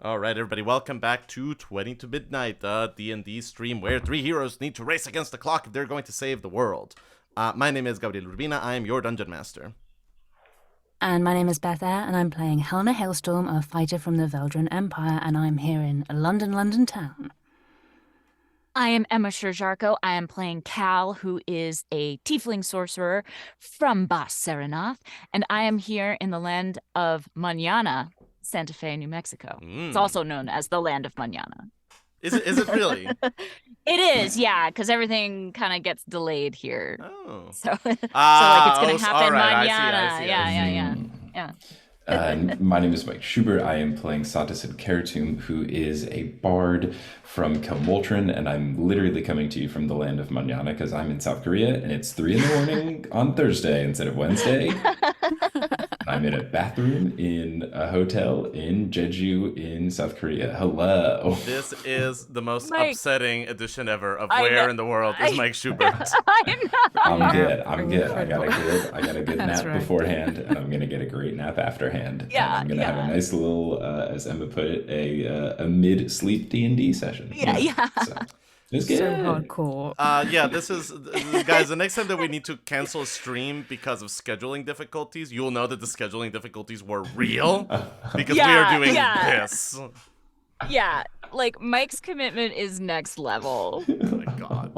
All right, everybody, welcome back to 20 to Midnight, the D&D stream where three heroes need to race against the clock if they're going to save the world. My name is Gabriel Urbina. I am your Dungeon Master. And my name is Beth, and I'm playing Helena Hailstorm, a fighter from the Veldran Empire, and I'm here in London town. I am Emma Sherr-Ziarko. I am playing Cal, who is a tiefling sorcerer from Bas Serenoth, and I am here in the land of Mañana, Santa Fe, New Mexico. It's also known as the land of Mañana. Is it really? It is, yeah, because everything kind of gets delayed here. Oh. So like it's going to happen right. Mañana. Yeah. My name is Mike Schubert. I am playing Satus and Keratum, who is a bard from Kelmoltron, and I'm literally coming to you from the land of Mañana because I'm in South Korea, and it's 3 a.m. on Thursday instead of Wednesday. I'm in a bathroom in a hotel in Jeju in South Korea. Hello. This is the most Mike. Upsetting edition ever of Where in the World is Mike Schubert. I know. I'm good. I got a good nap right. beforehand, and I'm gonna get a great nap afterhand. Yeah, and I'm gonna have a nice little, as Emma put it, a mid-sleep D&D session. Yeah. So, it's good. So hardcore. This is, guys, the next time that we need to cancel a stream because of scheduling difficulties, you'll know that the scheduling difficulties were real because we are doing this. Yeah, like Mike's commitment is next level. Oh my god.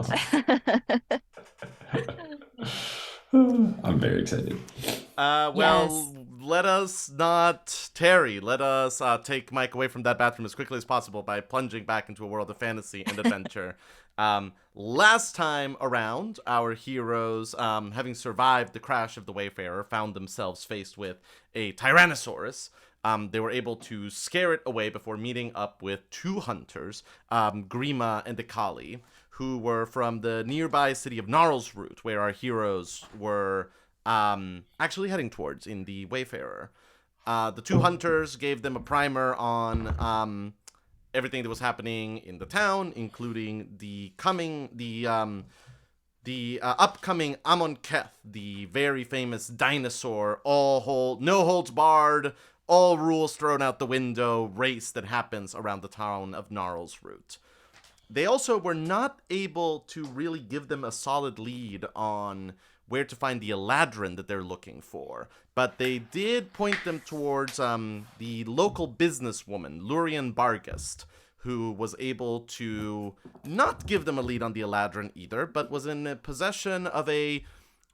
I'm very excited. Let us not tarry. Let us take Mike away from that bathroom as quickly as possible by plunging back into a world of fantasy and adventure. Last time around, our heroes, having survived the crash of the Wayfarer, found themselves faced with a Tyrannosaurus. They were able to scare it away before meeting up with 2 hunters, Grimma and Ikali, who were from the nearby city of Gnarlsroot, where our heroes were actually heading towards in the Wayfarer. The 2 hunters gave them a primer on everything that was happening in the town, including the upcoming Amon Keth, the very famous dinosaur, no holds barred, all rules thrown out the window race that happens around the town of Gnarlsroot. They also were not able to really give them a solid lead on where to find the Eladrin that they're looking for, but they did point them towards the local businesswoman, Lurian Bargast, who was able to not give them a lead on the Eladrin either, but was in possession of a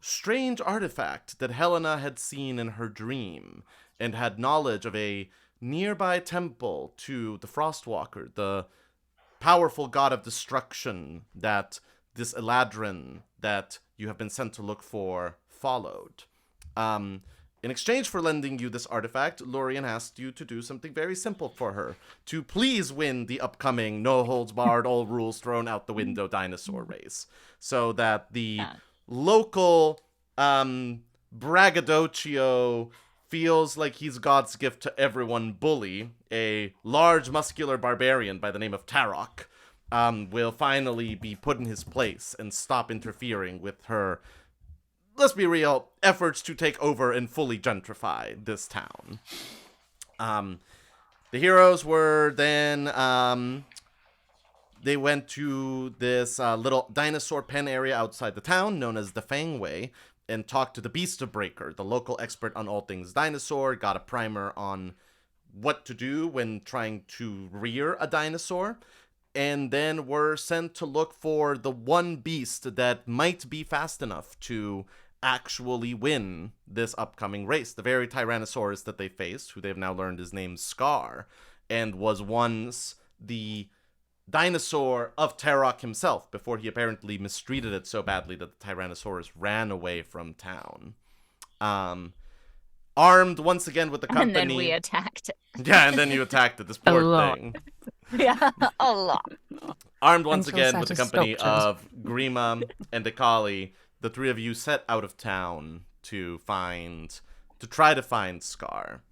strange artifact that Helena had seen in her dream, and had knowledge of a nearby temple to the Frostwalker, the powerful god of destruction that this Eladrin that you have been sent to look for followed. In exchange for lending you this artifact, Lurian asked you to do something very simple for her, to please win the upcoming no holds barred, all rules thrown out the window dinosaur race, so that the local braggadocio feels like he's God's gift to everyone bully, a large muscular barbarian by the name of Tarrok, will finally be put in his place and stop interfering with her, let's be real, efforts to take over and fully gentrify this town. The heroes were then, they went to this little dinosaur pen area outside the town known as the Fangway, and talked to the Beast Breaker, the local expert on all things dinosaur, got a primer on what to do when trying to rear a dinosaur, and then were sent to look for the one beast that might be fast enough to actually win this upcoming race. The very Tyrannosaurus that they faced, who they've now learned is named Scar, and was once the dinosaur of Tarrok himself, before he apparently mistreated it so badly that the Tyrannosaurus ran away from town. Armed once again with the company. And then we attacked it. Yeah, and then you attacked it, this poor thing. Yeah, a lot. Armed once Until again with the Satus company stopped us. of Grimma and Ikali, the 3 of you set out of town to try to find Scar.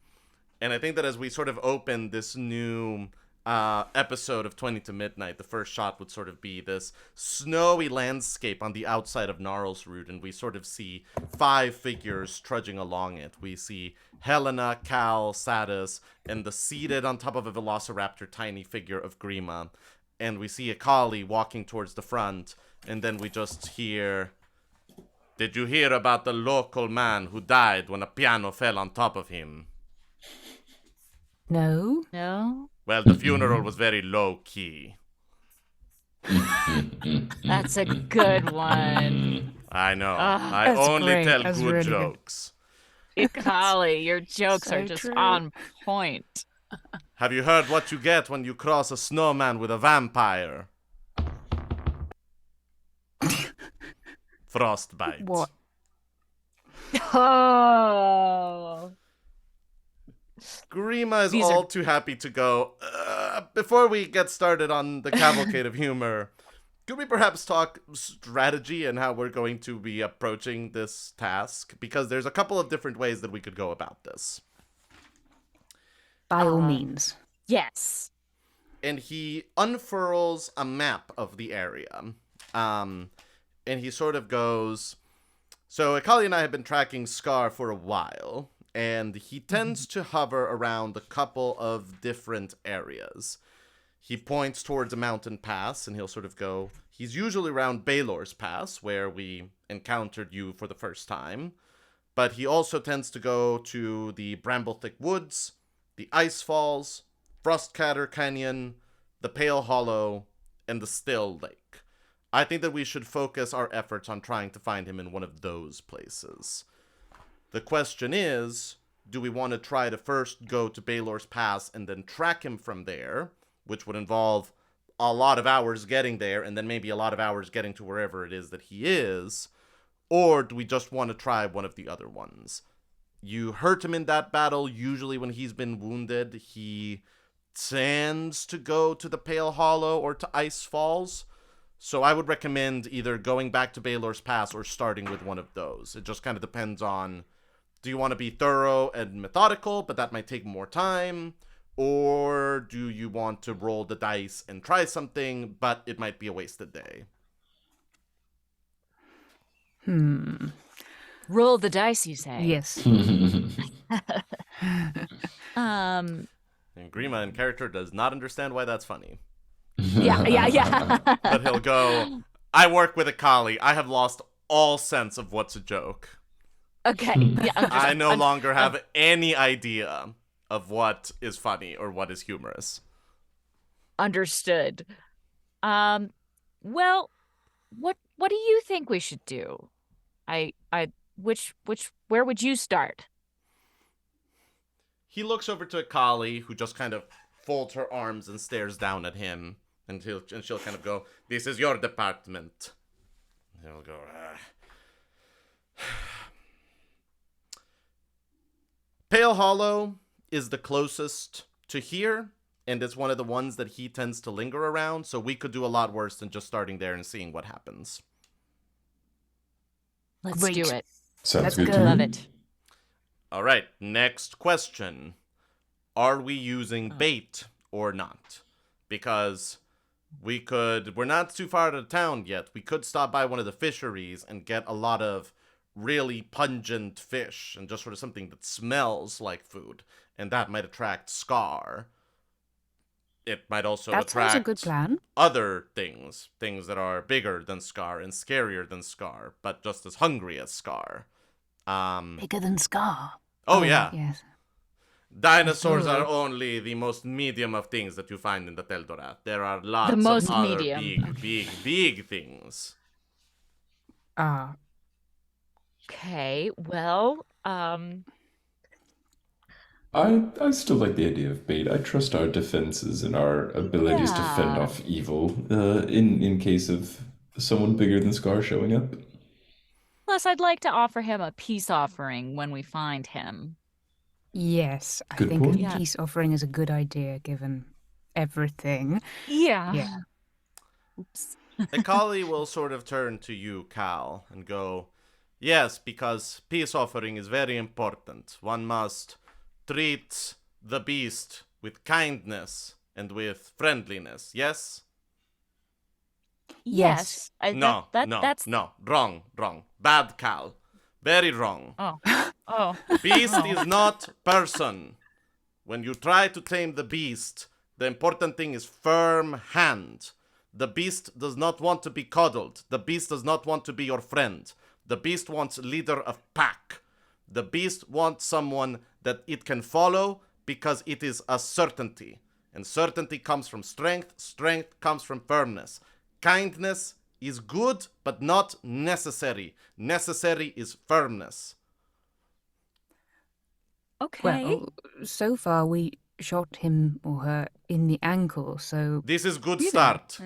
And I think that as we sort of open this new episode of 20 to Midnight, the first shot would sort of be this snowy landscape on the outside of Gnarlsroot, and we sort of see 5 figures trudging along it. We see Helena, Cal, Satus, and the seated on top of a velociraptor tiny figure of Grimma. And we see Ikali walking towards the front, and then we just hear, "Did you hear about the local man who died when a piano fell on top of him?" No? No? Well, the funeral was very low-key. That's a good one. I know. Ah, I that's only great. tell That's good really good. jokes. Ikali, your jokes are So just true. on point. Have you heard what you get when you cross a snowman with a vampire? Frostbite. What? Oh. Grimma is These all are- too happy to go. Before we get started on the cavalcade of humor, could we perhaps talk strategy and how we're going to be approaching this task? Because there's a couple of different ways that we could go about this. By all means. Yes. And he unfurls a map of the area. And he sort of goes, so Ikali and I have been tracking Scar for a while, and he tends to hover around a couple of different areas. He points towards a mountain pass, and he'll sort of go, he's usually around Baelor's Pass, where we encountered you for the first time. But he also tends to go to the Bramble-Thick Woods, the Ice Falls, Frostcatter Canyon, the Pale Hollow, and the Still Lake. I think that we should focus our efforts on trying to find him in one of those places. The question is, do we want to try to first go to Baelor's Pass and then track him from there, which would involve a lot of hours getting there and then maybe a lot of hours getting to wherever it is that he is, or do we just want to try one of the other ones? You hurt him in that battle. Usually when he's been wounded, he tends to go to the Pale Hollow or to Ice Falls. So I would recommend either going back to Baelor's Pass or starting with one of those. It just kind of depends on, do you want to be thorough and methodical, but that might take more time? Or do you want to roll the dice and try something, but it might be a wasted day? Roll the dice, you say? Yes. Um. And Grimma in character does not understand why that's funny. Yeah. But he'll go, I work with Ikali. I have lost all sense of what's a joke. Okay. Yeah. I no longer have any idea of what is funny or what is humorous. Understood. Well, what do you think we should do? Where would you start? He looks over to Ikali, who just kind of folds her arms and stares down at him. And she'll kind of go, this is your department. And he'll go, Pale Hollow is the closest to here, and it's one of the ones that he tends to linger around, so we could do a lot worse than just starting there and seeing what happens. Let's Great. do it. Sounds Let's good go. to me. Love it. All right, next question. Are we using bait or not? Because we're not too far out of town yet. We could stop by one of the fisheries and get a lot of really pungent fish and just sort of something that smells like food. And that might attract Scar. It might also That sounds attract a good plan. other things that are bigger than Scar and scarier than Scar, but just as hungry as Scar. Bigger than Scar. Oh, yeah. Yes. Dinosaurs are only the most medium of things that you find in the Teldorath. There are lots most of other medium. big things. Ah. Okay. Well, I still like the idea of bait. I trust our defenses and our abilities to fend Yeah. off evil in case of someone bigger than Scar showing up. plus I'd like to offer him a peace offering when we find him. Yes. I Good think point. a Yeah. peace offering is a good idea given everything. Yeah. Yeah. Oops. Ikali will sort of turn to you, Cal, and go, yes, because peace offering is very important. One must treat the beast with kindness and with friendliness, yes? Yes. No, That's no, wrong. Bad Cal. Very wrong. Oh. Oh. Beast Oh. is not person. When you try to tame the beast, the important thing is firm hand. The beast does not want to be coddled. The beast does not want to be your friend. The beast wants leader of pack. The beast wants someone that it can follow because it is a certainty. And certainty comes from strength. Strength comes from firmness. Kindness is good, but not necessary. Necessary is firmness. Okay. Well, so far we shot him or her in the ankle, so This is good You know. start.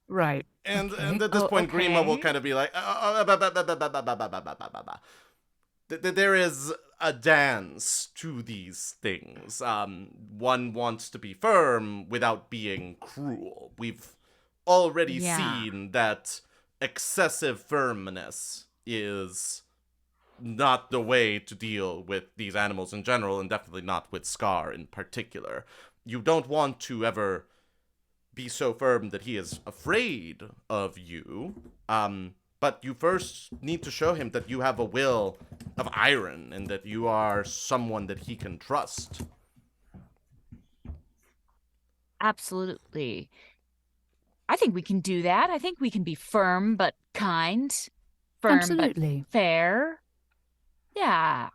right. And Okay. and at this Oh, point, Grimma will okay. kind of be like, there is a dance to these things. One wants to be firm without being cruel. We've already Yeah. seen that excessive firmness is not the way to deal with these animals in general, and definitely not with Scar in particular. You don't want to ever be so firm that he is afraid of you. But you first need to show him that you have a will of iron and that you are someone that he can trust. Absolutely. I think we can do that. I think we can be firm but kind. Firm Absolutely. but fair. Yeah.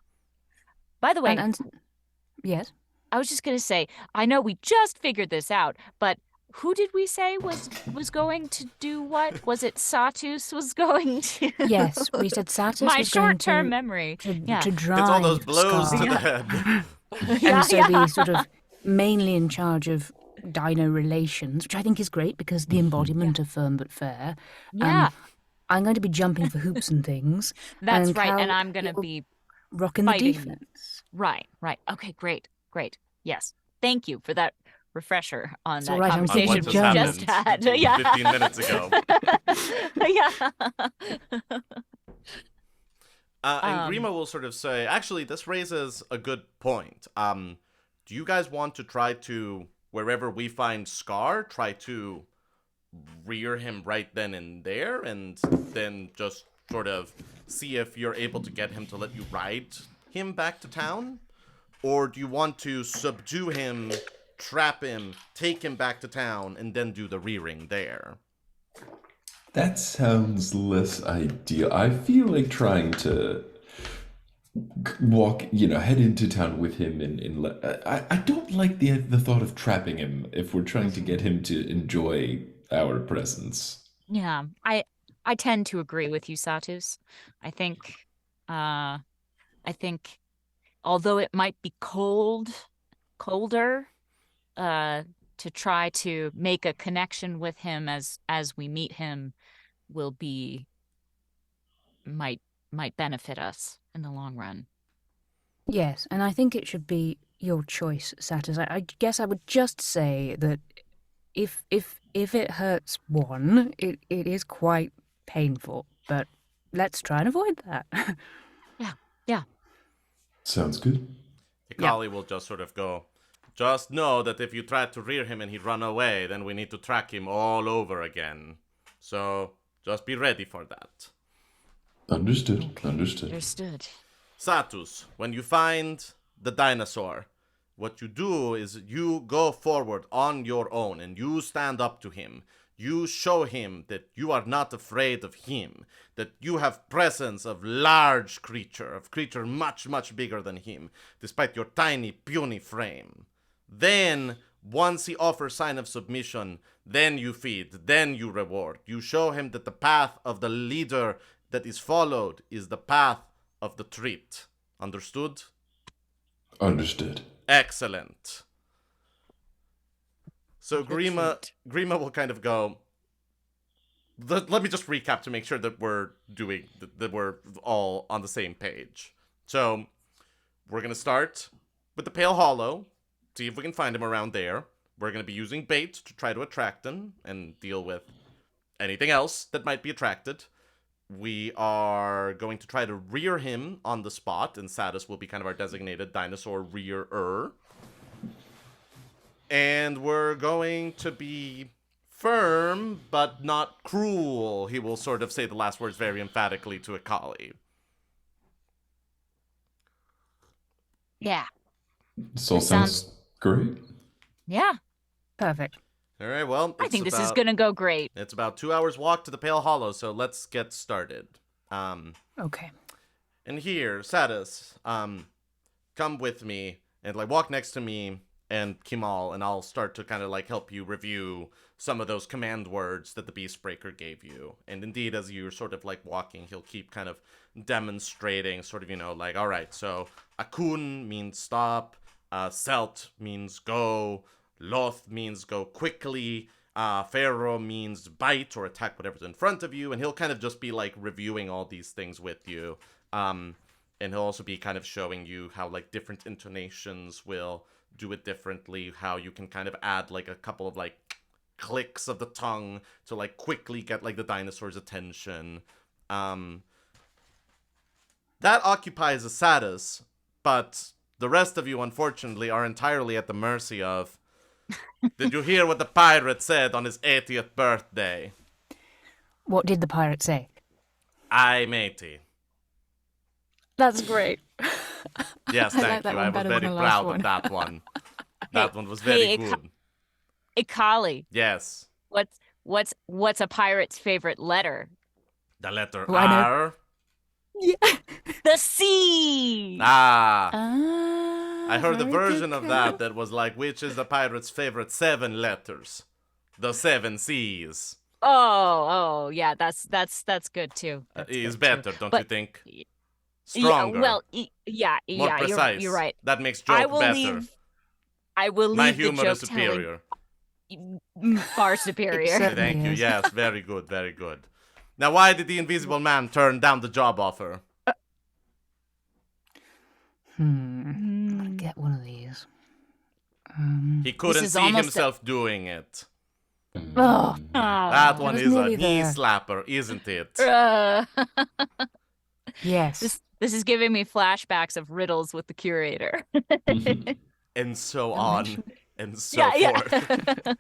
By the way, And yes. I was just going to say, I know we just figured this out, but who did we say was going to do what? Was it Satus was going to? Yes, we said Satus My was going short-term to, memory. Yeah. to drive It's all those blows Scar. to the Yeah. head. And so be sort of mainly in charge of dino relations, which I think is great because the embodiment of firm but fair. Yeah, I'm going to be jumping for hoops and things. that's and right. Cal, And I'm going to you're be rocking the fighting. defense. Right. Okay, great. Yes. Thank you for that refresher on It's that all right, I'm conversation On what we just just happened had. Yeah. 15 minutes ago. Yeah. And Grima will sort of say, actually, this raises a good point. Do you guys want to try to, wherever we find Scar, try to rear him right then and there, and then just sort of see if you're able to get him to let you ride him back to town? Or do you want to subdue him, trap him, take him back to town, and then do the rearing there? That sounds less ideal. I feel like trying to walk, head into town with him I don't like the thought of trapping him if we're trying to get him to enjoy our presence. Yeah. I tend to agree with you, Satus. I think although it might be colder, to try to make a connection with him as we meet him might benefit us in the long run. Yes, and I think it should be your choice, Satus. I guess I would just say that if it hurts one, it is quite painful, but let's try and avoid that. Yeah. Sounds good. Ikali will just sort of go, just know that if you try to rear him and he run away, then we need to track him all over again. So just be ready for that. Understood. Understood. Satus, when you find the dinosaur, what you do is you go forward on your own and you stand up to him. You show him that you are not afraid of him, that you have presence of large creature, of creature much, much bigger than him, despite your tiny, puny frame. Then, once he offers sign of submission, then you feed, then you reward. You show him that the path of the leader that is followed is the path of the treat. Understood? Understood. Excellent. So The Grima treat. will kind of go, let me just recap to make sure that we're all on the same page. So we're going to start with the Pale Hollow, see if we can find him around there. We're going to be using bait to try to attract him and deal with anything else that might be attracted. We are going to try to rear him on the spot, and Satus will be kind of our designated dinosaur rearer. And we're going to be firm, but not cruel. He will sort of say the last words very emphatically to Ikali. Yeah. So That sounds- sounds great. Yeah. Perfect. All right, well, I think this is going to go great. It's about 2 hours walk to the Pale Hollow, so let's get started. Okay. And here, Satus, come with me and like walk next to me and Kimal, and I'll start to kind of like help you review some of those command words that the Beastbreaker gave you. And indeed, as you're sort of like walking, he'll keep kind of demonstrating sort of, like, all right, so Akun means stop, Selt means go, Loth means go quickly, Pharaoh means bite or attack whatever's in front of you, and he'll kind of just be like reviewing all these things with you. And he'll also be kind of showing you how like different intonations will do it differently, how you can kind of add like a couple of like clicks of the tongue to like quickly get like the dinosaur's attention. That occupies a Satus, but the rest of you unfortunately are entirely at the mercy of. Did you hear what the pirate said on his 80th birthday? What did the pirate say? Aye, matey. That's great. Yes, I like thank that you. one I was better than very the last proud one. of that one. That one was very good. Ikali, Yes. what's a pirate's favorite letter? The letter Oh, I know. R. Yeah. The C. Ah. I heard a very version good of that was like, which is the pirate's favorite 7 letters? The 7 C's. Oh, yeah, that's good too. That's Is good, better, too. don't But- you think? Yeah, Stronger. well, more precise. you're right. That makes I joke will better. I will leave My the humor joke is superior. telling far superior. Except- Thank you. Yes. Yes, very good, very good. Now, why did the Invisible Man turn down the job offer? I'll get one of these. He couldn't is see almost himself doing it. Oh, That one was is a nearly knee there. slapper, isn't it? yes. This is giving me flashbacks of riddles with the curator. And so on and so Yeah. forth.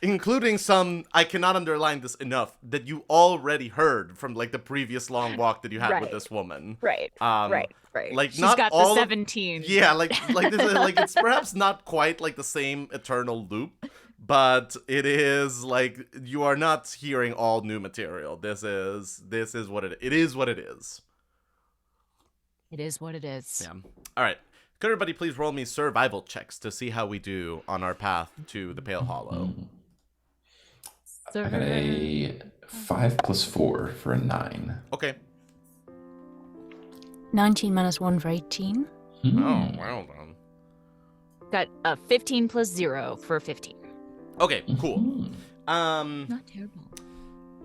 Including some, I cannot underline this enough, that you already heard from like the previous long walk that you had with Right. this woman. Right. Right. Like she's not got all the of- 17. Yeah, like this is, like it's perhaps not quite like the same eternal loop, but it is like you are not hearing all new material. This is what it is what it is. It is what it is. Yeah. All right. Could everybody please roll me survival checks to see how we do on our path to the Pale Hollow? I got a 5 + 4 for a 9. Okay. 19 minus 1 for 18. Oh, well done. Got a 15 + 0 for 15. Okay, cool. Not terrible.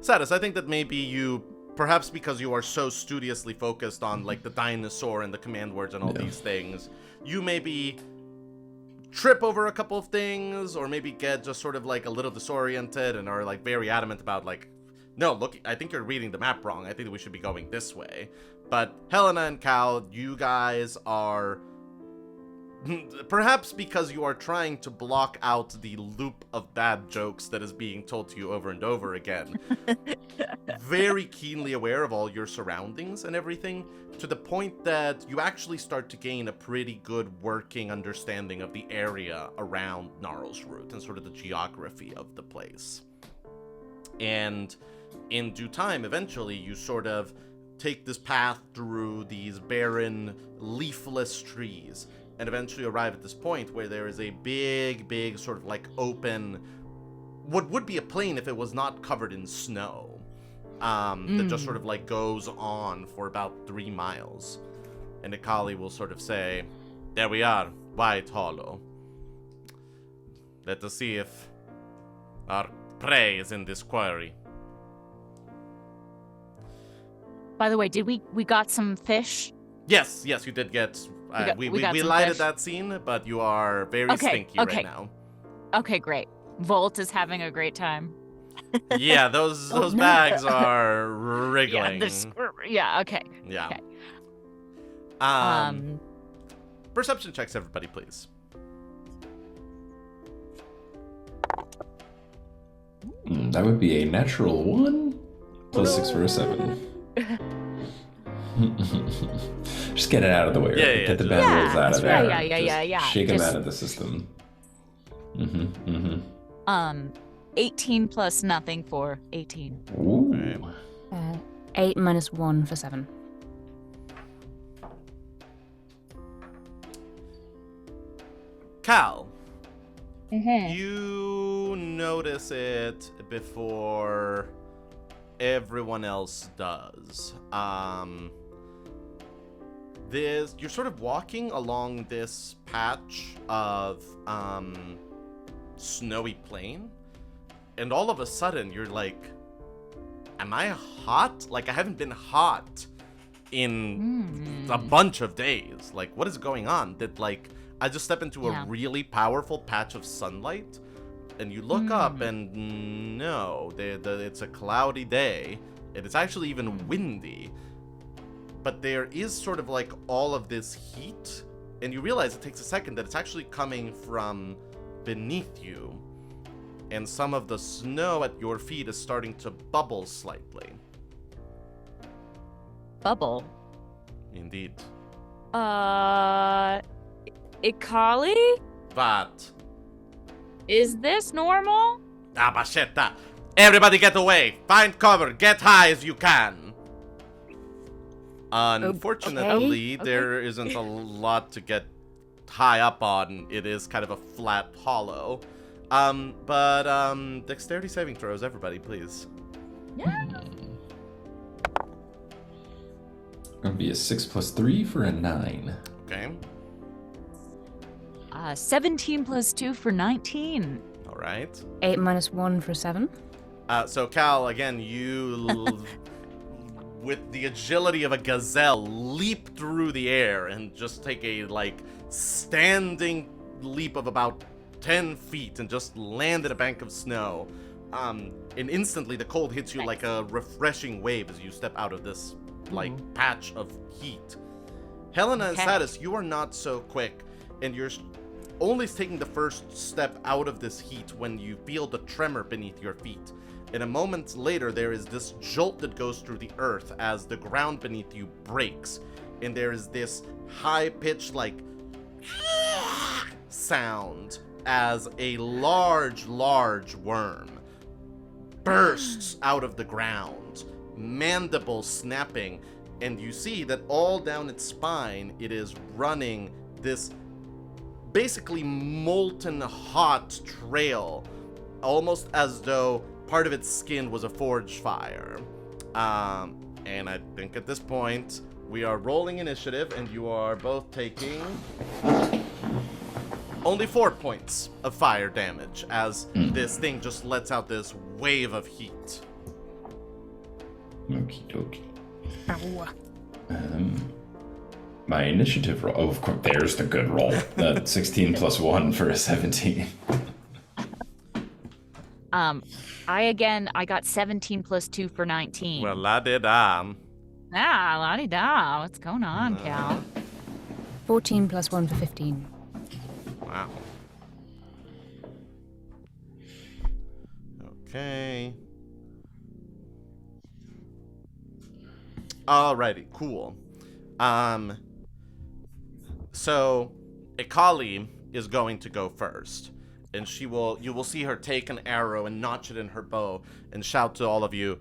Satus, I think that maybe you, perhaps because you are so studiously focused on like the dinosaur and the command words and all these things, you maybe trip over a couple of things, or maybe get just sort of like a little disoriented and are like very adamant about like, no, look, I think you're reading the map wrong. I think that we should be going this way. But Helena and Cal, you guys are, perhaps because you are trying to block out the loop of bad jokes that is being told to you over and over again, very keenly aware of all your surroundings and everything, to the point that you actually start to gain a pretty good working understanding of the area around Gnarlsroot and sort of the geography of the place. And in due time, eventually, you sort of take this path through these barren, leafless trees, and eventually arrive at this point where there is a big sort of like open, what would be a plain if it was not covered in snow, that just sort of like goes on for about 3 miles. And Ikali will sort of say, there we are, White Hollow. Let us see if our prey is in this quarry. By the way, did we got some fish? Yes, you did get. We got some lighted fish. that scene, but you are very stinky right now. Okay, great. Volt is having a great time. Yeah, those no. bags are wriggling. Yeah, okay. Yeah. Okay. Perception checks, everybody, please. That would be a natural 1 + 6 for a 7. Just get it out of the way. Yeah, right? yeah, Get the just- bad rolls out of Yeah, there. yeah. Shake them Just- out of the system. 18 plus nothing for 18. Ooh. 8 minus 1 for 7. Cal, you notice it before everyone else does. You're sort of walking along this patch of snowy plain, and all of a sudden you're like, am I hot? Like, I haven't been hot in a bunch of days. Like, what is going on? That, like, I just step into a really powerful patch of sunlight, and you look up, and no, it's a cloudy day, and it's actually even windy. But there is sort of like all of this heat, and you realize it takes a second that it's actually coming from beneath you, and some of the snow at your feet is starting to bubble slightly. Bubble. Indeed. Ikali? But Is this normal? Bashetta. Everybody get away! Find cover! Get high as you can! Unfortunately, Okay. there isn't a lot to get high up on. It is kind of a flat hollow. Dexterity saving throws, everybody, please. Gonna be a 6 plus 3 for a 9. Okay. 17 plus 2 for 19. All right. 8 minus 1 for 7. So Cal, again, you, with the agility of a gazelle, leap through the air and just take a, like, standing leap of about 10 feet and just land in a bank of snow. And instantly the cold hits you like a refreshing wave as you step out of this, like, patch of heat. Helena and Satus, you are not so quick, and you're only taking the first step out of this heat when you feel the tremor beneath your feet. And a moment later, there is this jolt that goes through the earth as the ground beneath you breaks. And there is this high-pitched, like, sound as a large worm bursts out of the ground, mandible snapping, and you see that all down its spine, it is running this basically molten hot trail, almost as though part of its skin was a forge fire. And I think at this point, we are rolling initiative, and you are both taking only 4 points of fire damage as this thing just lets out this wave of heat. Okie dokie. My initiative roll. Oh, of course, there's the good roll. 16 plus 1 for a 17. I got 17 plus 2 for 19. Well, la-di-da. La-di-da. What's going on, Cal? 14 plus 1 for 15. Wow. Okay. Alrighty, cool. So Ikali is going to go first, and you will see her take an arrow and notch it in her bow and shout to all of you,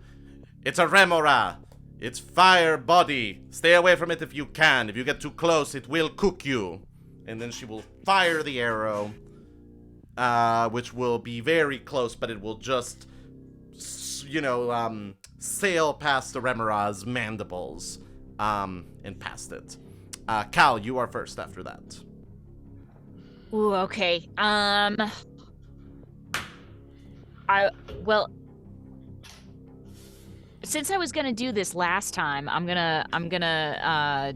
"It's a remora! It's fire body! Stay away from it if you can. If you get too close, it will cook you." And then she will fire the arrow, which will be very close, but it will just, sail past the remora's mandibles, and past it. Cal, you are first after that. Ooh, okay. Since I was gonna do this last time, I'm gonna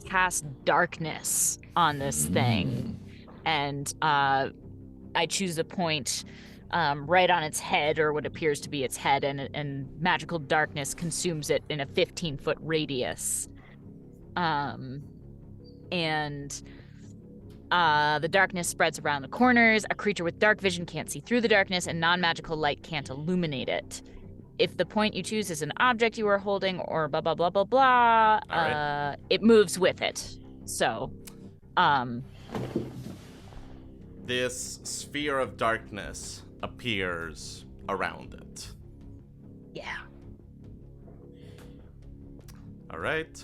cast darkness on this thing, and I choose a point right on its head, or what appears to be its head, and magical darkness consumes it in a 15-foot radius. The darkness spreads around the corners. A creature with dark vision can't see through the darkness, and non-magical light can't illuminate it. if the point you choose is an object you are holding or blah, blah, blah, blah, blah, right. it moves with it. So, This sphere of darkness appears around it. yeah. All right.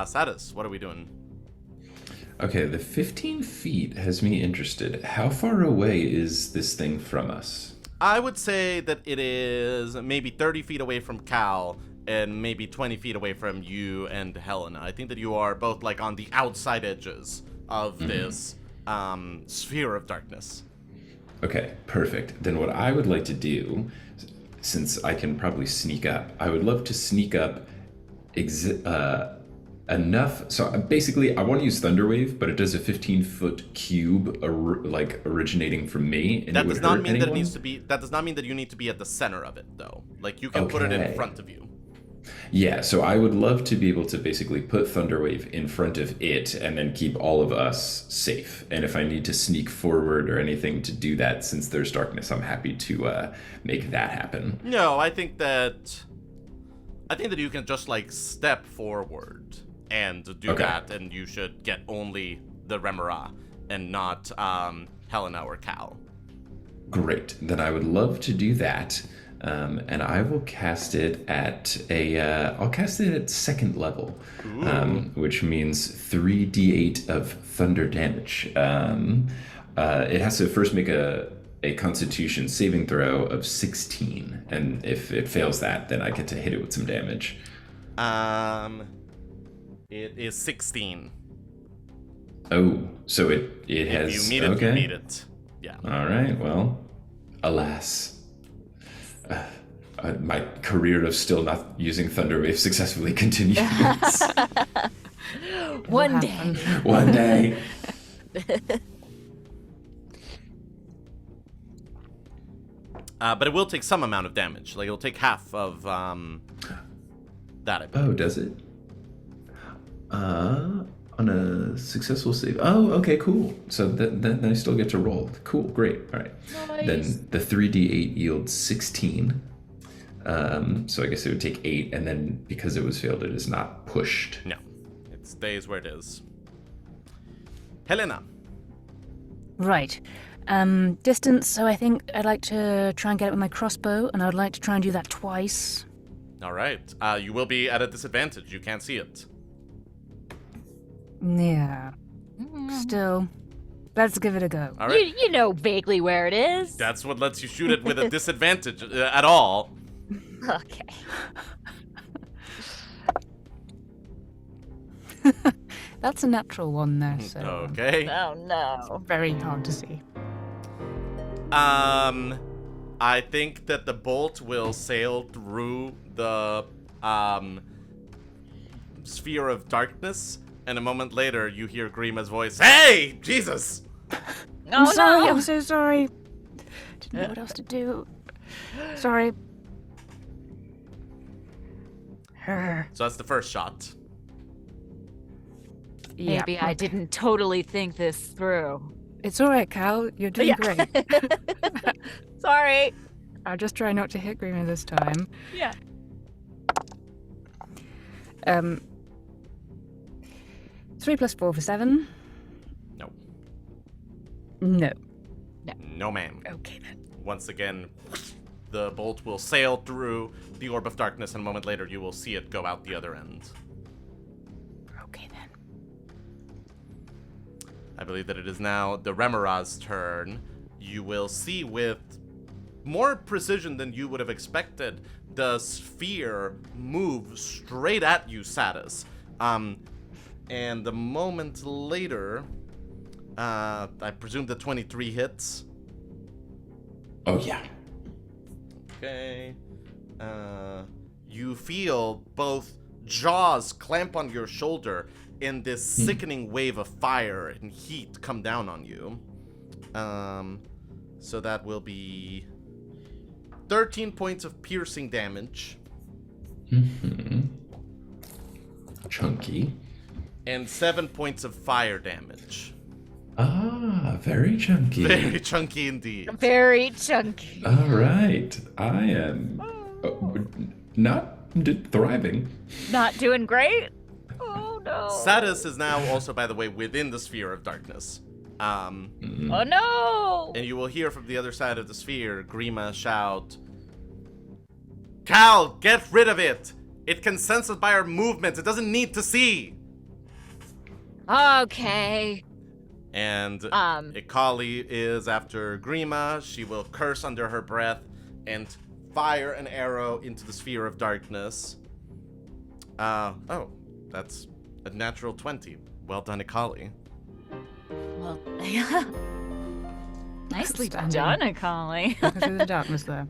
Satus, what are we doing? Okay, the 15 feet has me interested. How far away is this thing from us? I would say that it is maybe 30 feet away from Cal and maybe 20 feet away from you and Helena. I think that you are both like on the outside edges of this sphere of darkness. Okay, perfect. Then what I would like to do, since I can probably sneak up, I would love to sneak up enough. So basically, I want to use Thunderwave, but it does a 15-foot cube, originating from me, and That it would does not hurt mean that it anyone? needs to be. That does not mean that you need to be at the center of it, though. Like you can put it in Okay. front of you. Yeah, so I would love to be able to basically put Thunderwave in front of it and then keep all of us safe. And if I need to sneak forward or anything to do that, since there's darkness, I'm happy to make that happen. No, I think that you can just like step forward and do Okay. that, and you should get only the Remora and not Helena or Cal. Great. Then I would love to do that. And I will cast it at I'll cast it at second level, which means 3d8 of thunder damage. It has to first make a Constitution saving throw of 16, and if it fails that, then I get to hit it with some damage. It is 16. Oh, so it has. If you meet it, okay. you meet it. Yeah. All right. Well, alas. My career of still not using Thunderwave successfully continues. One day. One day. But it will take some amount of damage. Like it'll take half of that. I believe. Oh, does it? On a successful save. Oh, okay, cool. So then I still get to roll. Cool, great. All right. Nice. Then the 3d8 yields 16. So I guess it would take 8, and then because it was failed, it is not pushed. No, it stays where it is. Helena. Right. Distance, so I think I'd like to try and get it with my crossbow, and I would like to try and do that twice. All right. You will be at a disadvantage. You can't see it. Yeah. Still, let's give it a go. All right. You know vaguely where it is. That's what lets you shoot it with a disadvantage at all. Okay. That's a natural one there, so Okay. Oh no. very hard to see. I think that the bolt will sail through the sphere of darkness, and a moment later you hear Grimma's voice. Hey, Jesus! I'm sorry, no. I'm so sorry. Didn't know what else to do. Sorry. Her. So that's the first shot. Yeah. Maybe I didn't totally think this through. It's alright, Cal. You're doing great. Sorry. I'll just try not to hit Grimma this time. Yeah. 3 + 4 for 7. No. No. No, ma'am. Okay then. Once again, the bolt will sail through the orb of darkness, and a moment later you will see it go out the other end. Okay then. I believe that it is now the Remora's turn. You will see with more precision than you would have expected the sphere move straight at you, Satus. And the moment later, I presume the 23 hits. Oh, yeah. Okay. You feel both jaws clamp on your shoulder and this sickening wave of fire and heat come down on you. So that will be 13 points of piercing damage Chunky. and 7 points of fire damage. Ah, very chunky. Very chunky indeed. Very chunky. All right. I am Not thriving. Not doing great? Oh no. Satus is now also, by the way, within the sphere of darkness. Oh no! And you will hear from the other side of the sphere, Grimma shout, Cal, get rid of it! It can sense us by our movements. It doesn't need to see. Okay. And Ikali is after Grimma. She will curse under her breath and fire an arrow into the sphere of darkness. Oh, that's a natural 20. Well done, Ikali. Well, nicely Outstanding. done, Ikali. Through the darkness there.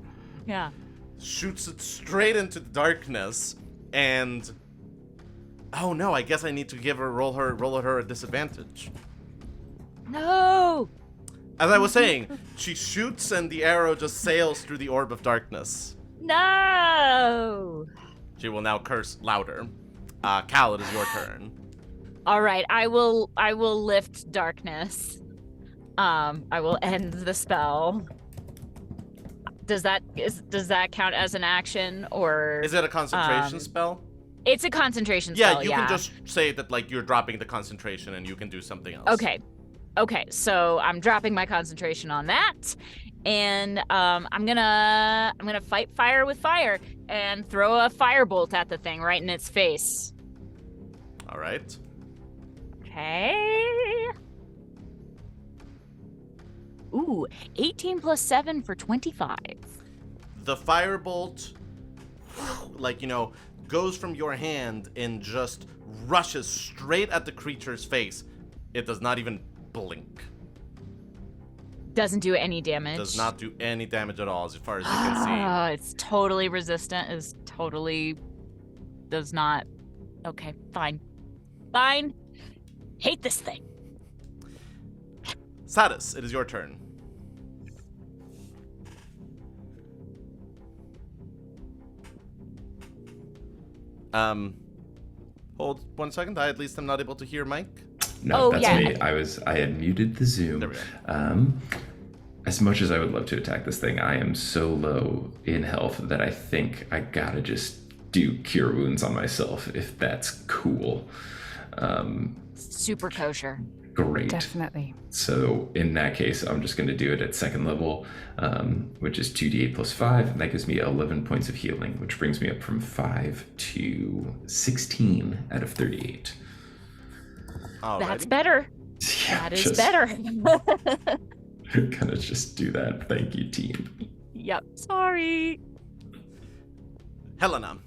Yeah. Shoots it straight into the darkness, and oh no, I guess I need to roll her a disadvantage. No! As I was saying, she shoots and the arrow just sails through the orb of darkness. No! She will now curse louder. Cal, it is your turn. All right, I will lift darkness. I will end the spell. Does that count as an action, or Is it a concentration spell? It's a concentration Yeah, spell? you can just say that like you're dropping the concentration and you can do something else. Okay, so I'm dropping my concentration on that, and I'm gonna fight fire with fire and throw a firebolt at the thing right in its face. All right. Okay. Ooh, 18 plus 7 for 25. The firebolt, goes from your hand and just rushes straight at the creature's face. It does not even blink. Doesn't do any damage. Does not do any damage at all, as far as you can It's totally resistant. Does not. Okay, fine. Hate this thing. see. Satus, it is your turn. Hold 1 second. I at least am not able to hear Mike. No, that's yeah. me. I had muted the Zoom. There we go. As much as I would love to attack this thing, I am so low in health that I think I gotta just do cure wounds on myself, if that's cool. Super kosher. Great. Definitely. So in that case, I'm just gonna do it at second level, which is 2d8 plus 5, and that gives me 11 points of healing, which brings me up from 5 to 16 out of 38. Alrighty. That's better. Yeah, That is better. Gonna just do that. Thank you, team. Yep. Sorry. Helena.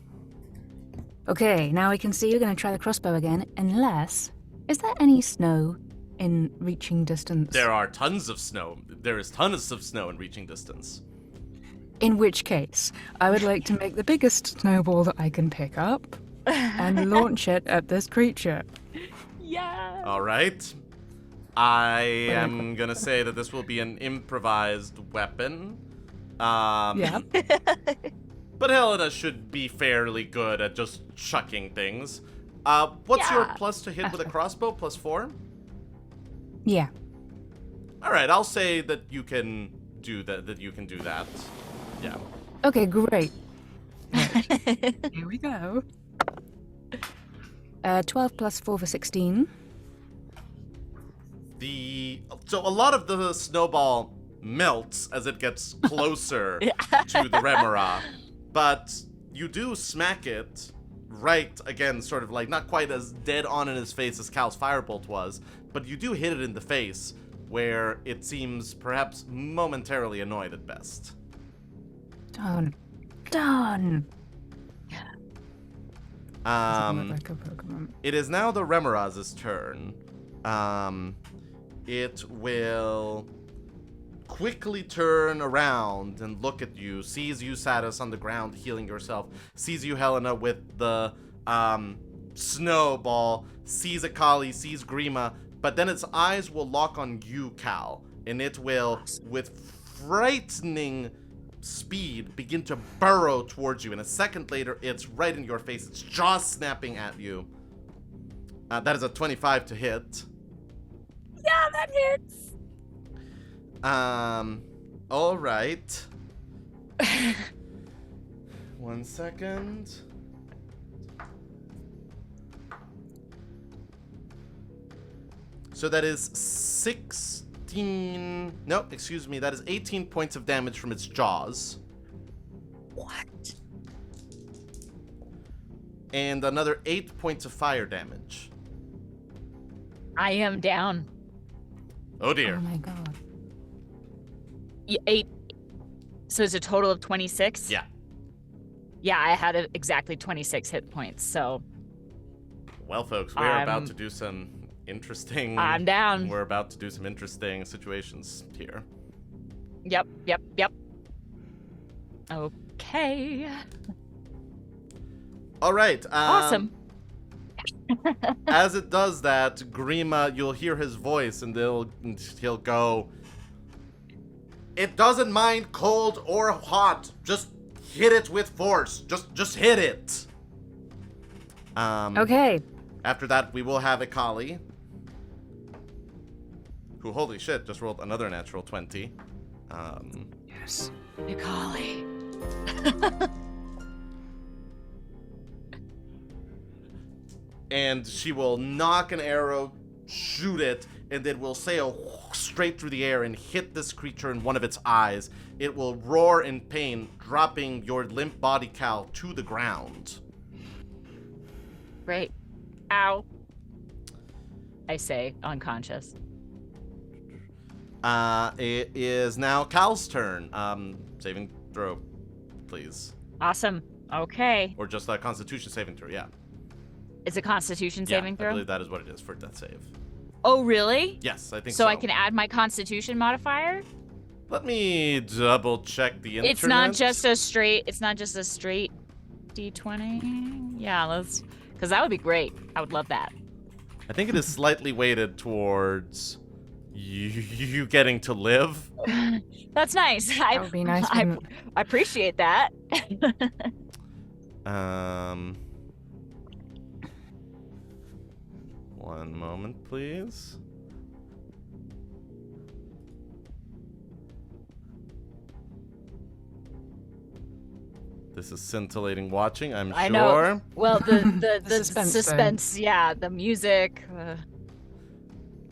Okay, now we can see you're going to try the crossbow again, unless... Is there any snow in reaching distance? There are tons of snow. There is tons of snow in reaching distance. In which case, I would like to make the biggest snowball that I can pick up and launch it at this creature. Yeah. All right. I am gonna say that this will be an improvised weapon. Yeah. But Helena should be fairly good at just chucking things. What's your Yeah. plus to hit with a crossbow? Plus 4? Yeah. All right, I'll say that you can do that. That you can do that. Yeah. Okay, great. Right. Here we go. 12 plus 4 for 16. So a lot of the snowball melts as it gets closer to the Remora, but you do smack it right again, sort of like not quite as dead on in his face as Cal's firebolt was, but you do hit it in the face where it seems perhaps momentarily annoyed at best. Done. Doesn't look like a Pokemon. It is now the Remoraz's turn. It will quickly turn around and look at you, sees you, Satus, on the ground healing yourself, sees you, Helena, with the snowball, sees Ikali, sees Grimma, but then its eyes will lock on you, Cal, and it will, with frightening speed, begin to burrow towards you, and a second later, it's right in your face, its jaw snapping at you. That is a 25 to hit. Yeah, that hits. All right. 1 second. So that is 16... No, excuse me. That is 18 points of damage from its jaws. What? And another 8 points of fire damage. I am down. Oh dear. Oh my god. 8. So it's a total of 26? Yeah. Yeah, I had exactly 26 hit points, so... Well, folks, we're about to do some interesting... I'm down. We're about to do some interesting situations here. Yep. Okay. All right. Awesome. As it does that, Grimma, you'll hear his voice, and he'll go, "It doesn't mind cold or hot. Just hit it with force. Just hit it." Okay. After that, we will have Ikali, who, holy shit, just rolled another natural 20. Yes. Ikali. And she will knock an arrow, shoot it, and then will sail straight through the air and hit this creature in one of its eyes. It will roar in pain, dropping your limp body, Cal, to the ground. Great. Ow. I say, unconscious. It is now Cal's turn. Saving throw, please. Awesome. Okay. Or just a Constitution saving throw, yeah. It's a Constitution saving I throw? believe that is what it is for death save. Oh, really? Yes, I think so. So I can add my Constitution modifier? Let me double check the internet. It's not just a straight D20. Yeah, let's, because that would be great. I would love that. I think it is slightly weighted towards you getting to live. That's nice. That would be nice. I appreciate that. One moment, please. This is scintillating watching, I'm sure. I know. Well, the suspense, yeah, the music.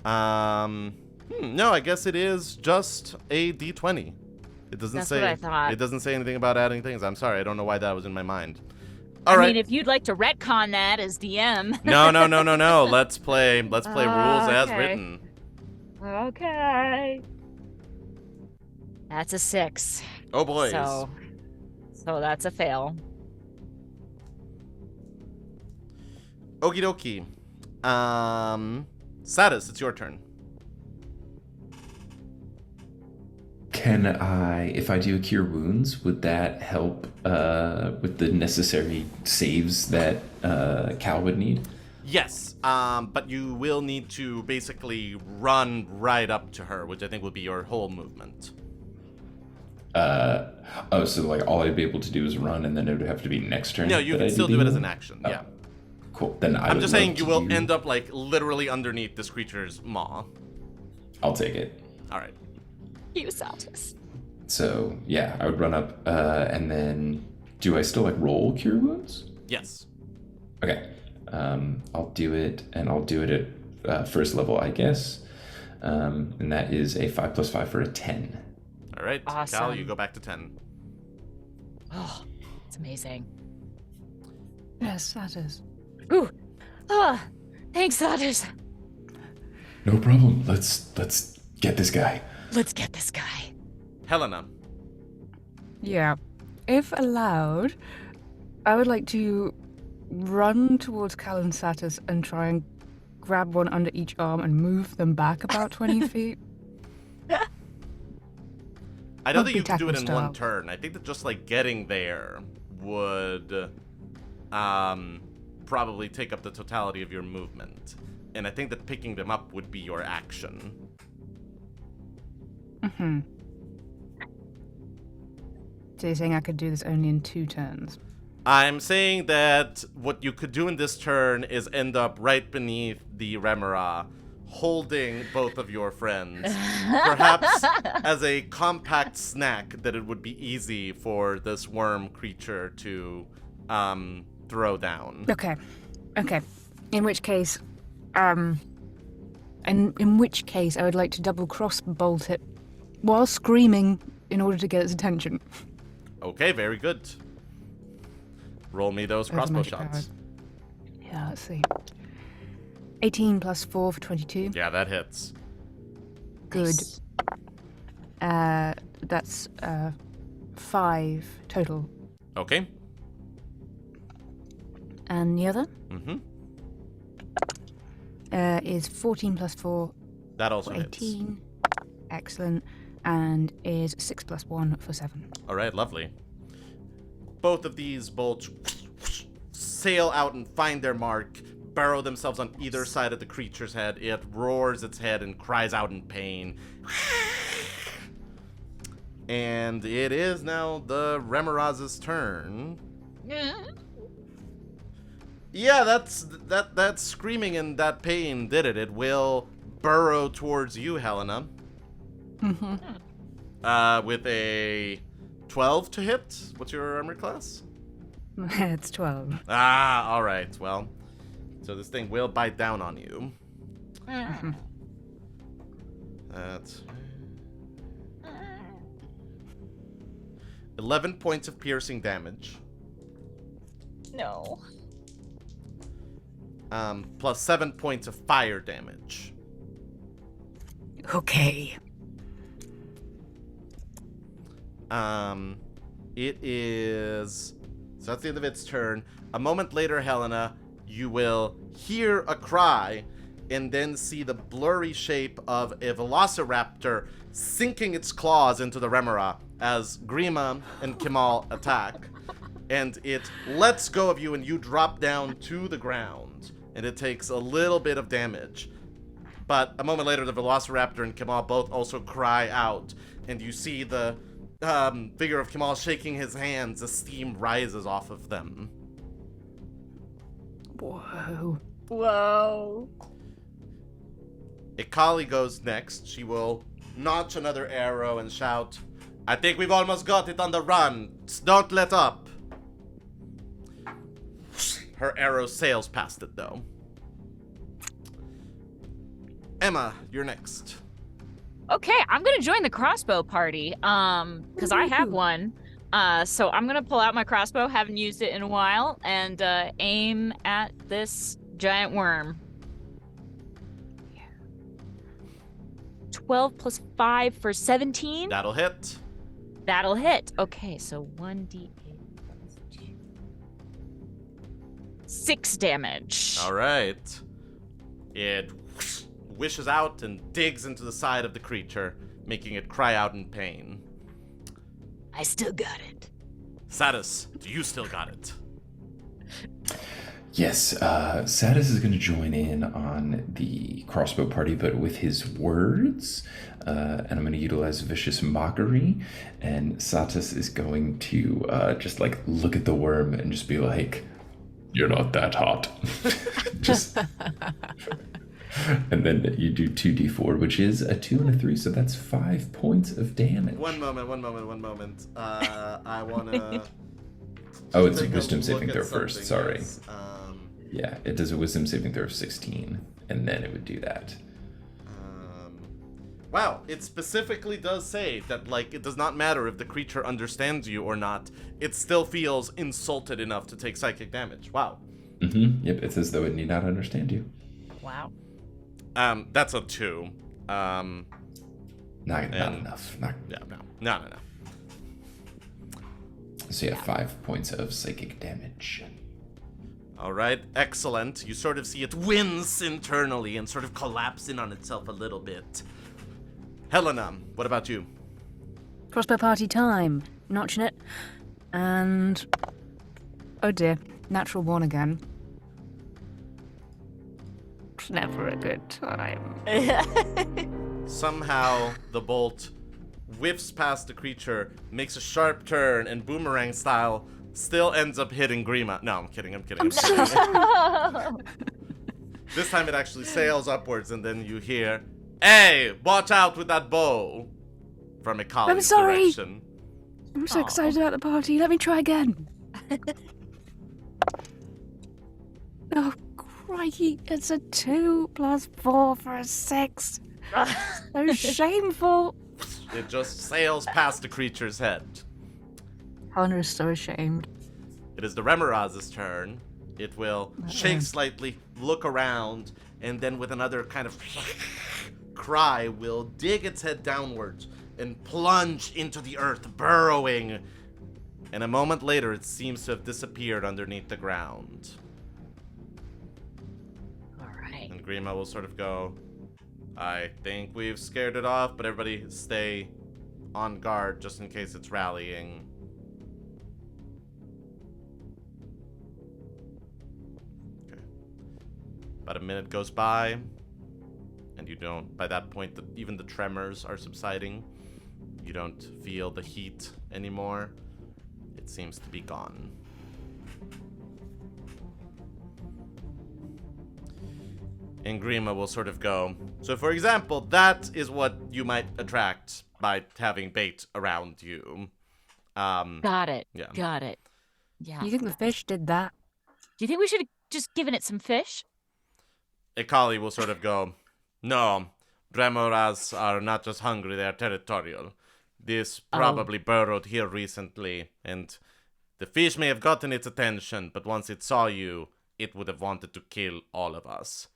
No, I guess it is just a D20. It doesn't That's say. what I thought. It doesn't say anything about adding things. I'm sorry, I don't know why that was in my mind. I mean, if you'd like to retcon that as DM. No. Let's play rules as okay. written. Okay. That's a 6. Oh boys. So that's a fail. Okie dokie. Satus, it's your turn. Can I, if I do a Cure Wounds, would that help with the necessary saves that Cal would need? Yes, but you will need to basically run right up to her, which I think will be your whole movement. So like all I'd be able to do is run, and then it would have to be next turn? No, you can still do it as an action, yeah. Cool, then I'm just saying you will end up like literally underneath this creature's maw. I'll take it. Alright. You Satus. So, yeah, I would run up, and then... Do I still, like, roll Cure Wounds? Yes. Okay. I'll do it, and I'll do it at first level, I guess. And that is a 5 + 5 for a 10. Alright, Awesome. Cal, you go back to 10. Oh, it's amazing. Yes, Satus. Ooh. Oh, thanks, Satus. No problem. Let's get this guy. Let's get this guy. Helena. Yeah. If allowed, I would like to run towards Cal and Satus and try and grab one under each arm and move them back about 20 feet. I don't think you Rugby can do it tackle in one style. turn. I think that just like getting there would probably take up the totality of your movement. And I think that picking them up would be your action. Mm-hmm. So you're saying I could do this only in 2 turns? I'm saying that what you could do in this turn is end up right beneath the Remora, holding both of your friends. Perhaps as a compact snack that it would be easy for this worm creature to throw down. Okay. In which case, I would like to double cross bolt it while screaming in order to get its attention. Okay, very good. Roll me those crossbow Magic shots. powers. Yeah, let's see. 18 plus 4 for 22. Yeah, that hits. Good. Nice. That's 5 total. Okay. And the other Mm-hmm. is 14 plus 4 That also for hits. 18. Excellent. And is 6 plus 1 for 7. All right, lovely. Both of these bolts sail out and find their mark, burrow themselves on either side of the creature's head. It roars its head and cries out in pain. And it is now the Remoraz's turn. Yeah, that screaming and that pain did it. It will burrow towards you, Helena. With a 12 to hit. What's your armor class? It's 12. Ah, all right. Well, so this thing will bite down on you. That's 11 points of piercing damage. No. Plus 7 points of fire damage. Okay. It is... So that's the end of its turn. A moment later, Helena, you will hear a cry and then see the blurry shape of a velociraptor sinking its claws into the Remora as Grimma and Kemal attack. And it lets go of you and you drop down to the ground. And it takes a little bit of damage. But a moment later, the velociraptor and Kemal both also cry out. And you see the figure of Kemal shaking his hands as steam rises off of them. Whoa. Whoa. Ikali goes next. She will notch another arrow and shout, "I think we've almost got it on the run. Don't let up." Her arrow sails past it, though. Emma, you're next. Okay, I'm gonna join the crossbow party. Because I have one. So I'm gonna pull out my crossbow, haven't used it in a while, and aim at this giant worm. 12 plus 5 for 17. That'll hit. That'll hit. Okay, so 1d8. 6 damage. All right. It wishes out and digs into the side of the creature, making it cry out in pain. I still got it. Satus, do you still got it? Yes, Satus is going to join in on the crossbow party, but with his words, and I'm going to utilize vicious mockery, and Satus is going to just like look at the worm and just be like, "You're not that hot." Just, and then you do 2d4, which is a 2 and a 3, so that's 5 points of damage. One moment. I want to... Oh, it's a wisdom saving throw first, sorry. Else. Yeah, it does a wisdom saving throw of 16, and then it would do that. Wow, it specifically does say that, like, it does not matter if the creature understands you or not. It still feels insulted enough to take psychic damage. Wow. Mm-hmm. Yep, it's as though it need not understand you. Wow. That's a 2. Not enough. No. So you have 5 points of psychic damage. All right, excellent. You sort of see it wince internally and sort of collapse in on itself a little bit. Helena, what about you? Crossbow party time. Notching it. And... oh dear. Natural 1 again. It's never a good time. Somehow, the bolt whiffs past the creature, makes a sharp turn, and boomerang style still ends up hitting Grimma. No, I'm kidding. This time it actually sails upwards, and then you hear, "Hey, watch out with that bow!" from Ikali's sorry. direction. I'm so excited about the party. Let me try again. Oh, crikey. It's a 2 + 4 for a 6. So shameful. It just sails past the creature's head. Helena is so ashamed. It is the Remoraz's turn. It will shake slightly, look around, and then with another kind of cry will dig its head downwards and plunge into the earth, burrowing. And a moment later, it seems to have disappeared underneath the ground. All right. And Grimma will sort of go, I think we've scared it off, but everybody stay on guard just in case it's rallying. Okay. About a minute goes by, and you don't, by that point, even the tremors are subsiding. You don't feel the heat anymore. It seems to be gone. And Grimma will sort of go, so for example, that is what you might attract by having bait around you. Got it. Yeah. Got it. Yeah. You think the fish did that? Do you think we should have just given it some fish? Ikali will sort of go, no, Remoras are not just hungry, they are territorial. This probably burrowed here recently, and the fish may have gotten its attention, but once it saw you, it would have wanted to kill all of us.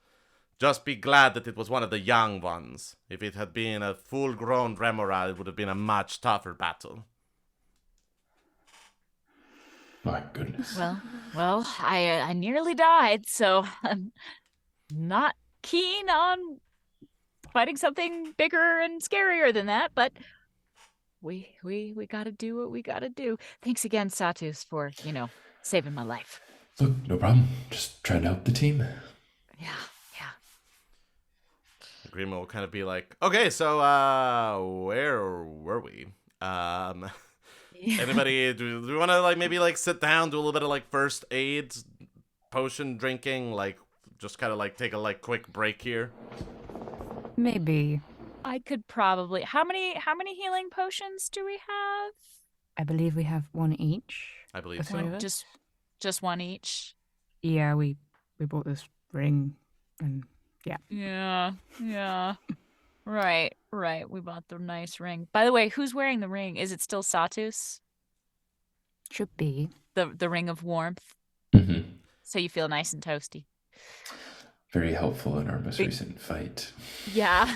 Just be glad that it was one of the young ones. If it had been a full-grown Remora, it would have been a much tougher battle. My goodness. Well, I nearly died, so I'm not keen on fighting something bigger and scarier than that, but we gotta do what we gotta do. Thanks again, Satus, for, saving my life. Look, no problem. Just trying to help the team. Yeah. Grimma will kind of be like, okay, so, where were we? Anybody, do we want to, maybe, sit down, do a little bit of, first aid, potion drinking, just kind of, take a, quick break here? Maybe. I could probably. How many healing potions do we have? I believe we have one each. I believe Three so. of us? Just one each. Yeah, we bought this ring, and Yeah. Right. We bought the nice ring. By the way, who's wearing the ring? Is it still Satus? should be. The ring of warmth. Mm-hmm. So you feel nice and toasty. Very helpful in our most recent fight. Yeah.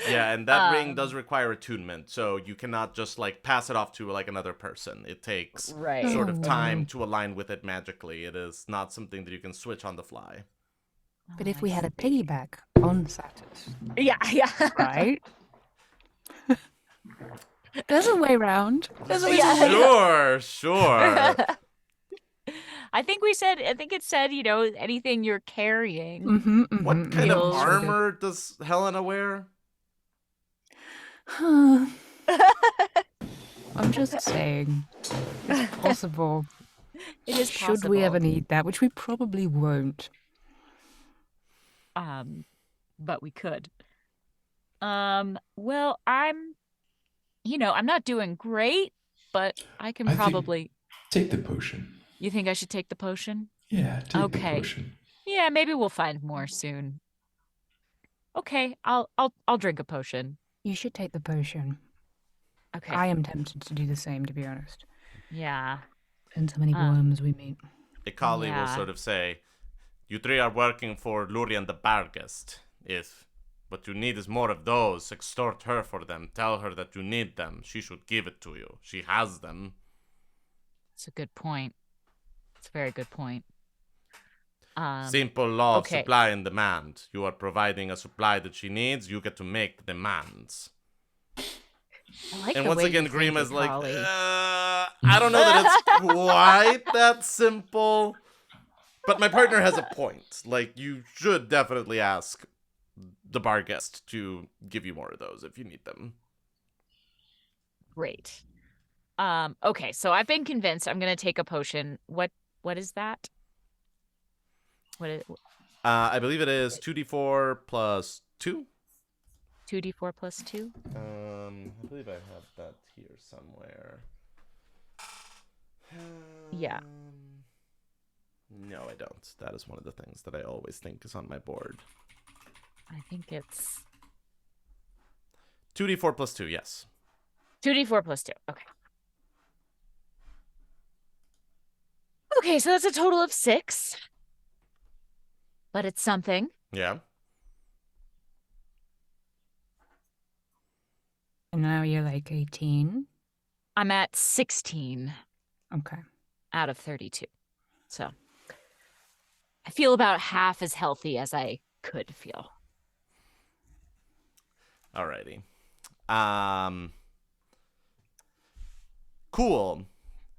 Yeah, and that ring does require attunement, so you cannot just pass it off to another person. It takes sort of time to align with it magically. It is not something that you can switch on the fly. But if we had a piggyback on Satus, Yeah. right? There's a way round. Sure. I think it said, anything you're carrying. Mm-hmm. What kind of Sure. armor does Helena wear? I'm just saying. It's possible. It is possible. Should we ever need that, which we probably won't. But we could. Well, I'm not doing great, but I can probably Take the potion. You think I should take the potion? Yeah, take the Okay. potion. Yeah, maybe we'll find more soon. Okay, I'll drink a potion. You should take the potion. Okay. I am tempted to do the same, to be honest. Yeah. And so many worms we meet. Ikali will Yeah. sort of say, you three are working for Lurian the Barghest. If what you need is more of those, extort her for them. Tell her that you need them. She should give it to you. She has them. It's a good point. It's a very good point. Simple law okay. of supply and demand. You are providing a supply that she needs. You get to make the demands. I like And the once way again, you think, Grimma's like, Ikali. I don't know that it's quite that simple. But my partner has a point. You should definitely ask the bar guest to give you more of those if you need them. Great. Okay, so I've been convinced I'm gonna take a potion. What is that? What? I believe it is 2d4 plus 2. 2d4 plus 2? I believe I have that here somewhere. Yeah. No, I don't. That is one of the things that I always think is on my board. I think it's 2d4 plus 2, yes. 2d4 plus 2. Okay. Okay, so that's a total of 6. But it's something. Yeah. And now you're like 18. I'm at 16 Okay. out of 32. So I feel about half as healthy as I could feel. Alrighty. Cool.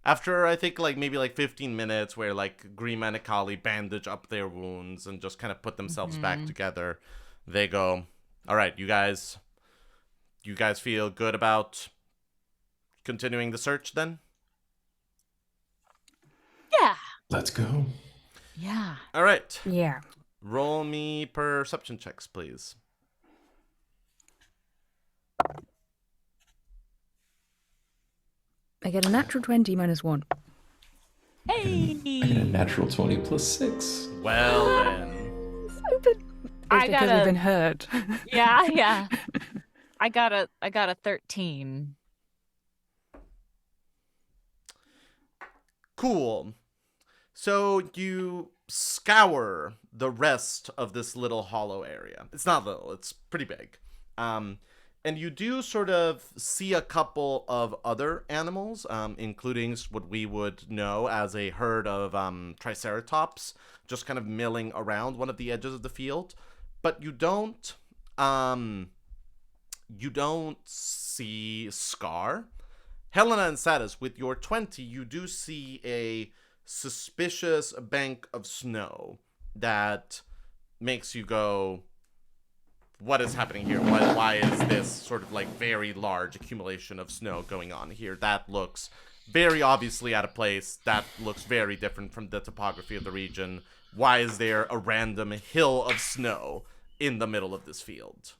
After, I think, maybe 15 minutes where, Grimma and Ikali bandage up their wounds and just kind of put themselves back together, they go, all right, you guys feel good about continuing the search then? Yeah. Let's go. Yeah. All right. Yeah. Roll me perception checks, please. I get a natural 20 minus 1. Hey. I get a natural 20 plus 6. Well, then. I Because got we've been hurt. Yeah. I got a 13. Cool. So you scour the rest of this little hollow area. It's not little, it's pretty big. And you do sort of see a couple of other animals, including what we would know as a herd of triceratops, just kind of milling around one of the edges of the field. But you don't see Scar. Helena and Satus, with your 20, you do see a suspicious bank of snow that makes you go, what is happening here? Why is this sort of very large accumulation of snow going on here? That looks very obviously out of place. That looks very different from the topography of the region. Why is there a random hill of snow in the middle of this field?